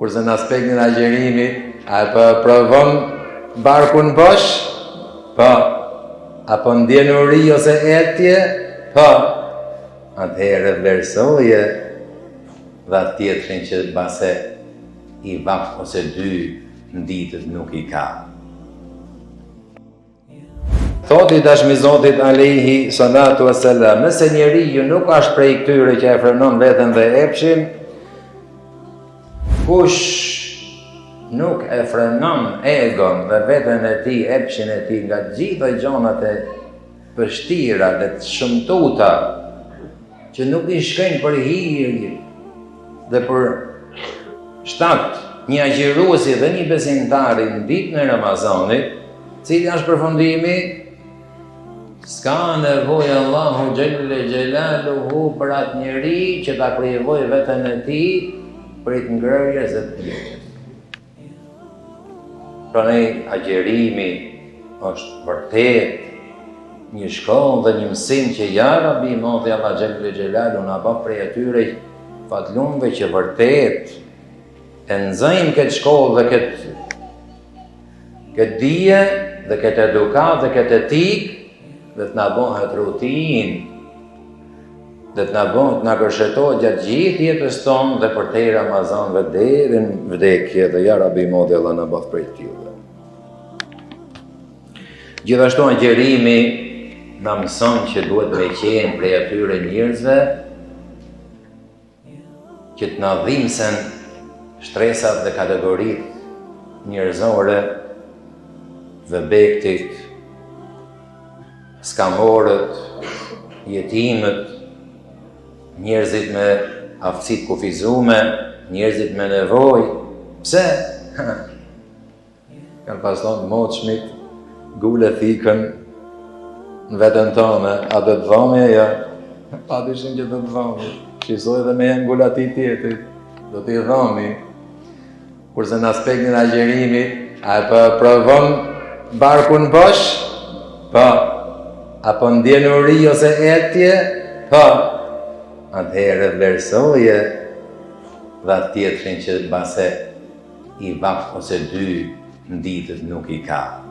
Kurse në aspektin e agjerimit, a provon barkun bosh? Po. Apo ndjen uri ose etje? Po. Atëherë vlerësoje dhe atë tjetrin që base i vakt ose dy në ditët nuk i ka. Thoti dashmi Zotit alayhi salatu wassalam, nëse njeriu nuk është prej këtyre që e frenon veten dhe epshin, kush nuk e frenon egon dhe veten e tij, epshin e tij nga gjitha gjonat e vështira dhe të shëmtuta që nuk i shkojnë për hir dhe për shtat një agjëruesi dhe një besimtari në ditën e Ramazanit, cili është përfundimi, s'ka nevojë Allahu Gjelle Gjelaluhu për atë njeri që ta krijojë veten e tij për të ngrërjes së tij. Prandaj agjerimi është vërtet një shkollë dhe një mësim që ja Rabi Moti Allah Gjelle Gjelalu na bë prej atyre fatlumve që vërtet e nxajmë këtë shkollë dhe këtë dije dhe këtë edukat dhe këtë etik dhe të na bëhet rutinë, dhe të na bëhet të na kërshetohet gjatë gjithë jetës tonë dhe për te Ramazanëve deri në vdekje dhe ja Rabi Moti Allah na bëf prej tyre. Gjithashtu agjerimi na mëson që duhet me qenë prej atyre njerëzve që të na dhimbsen shtresat dhe kategoritë njerëzore, vebektit, skamorët, jetimët, njerëzit me aftësit kufizume, njerëzit me nevojë. Pse? Kanë pas thonë moçmit, gule thikën në veten tonë, a do të dhomja ja? Pa dyshim që do të dhomi. Shqisoj dhe me jenë gula ti tjetrit, do t'i dhomi. Kurse në aspektin e agjerimit, a provon barkun bosh? Po. Apo ndjen uri ose etje? Po. Atëherë vlerësoje dhe atë tjetrin që base i vakt ose dy në ditët nuk i ka.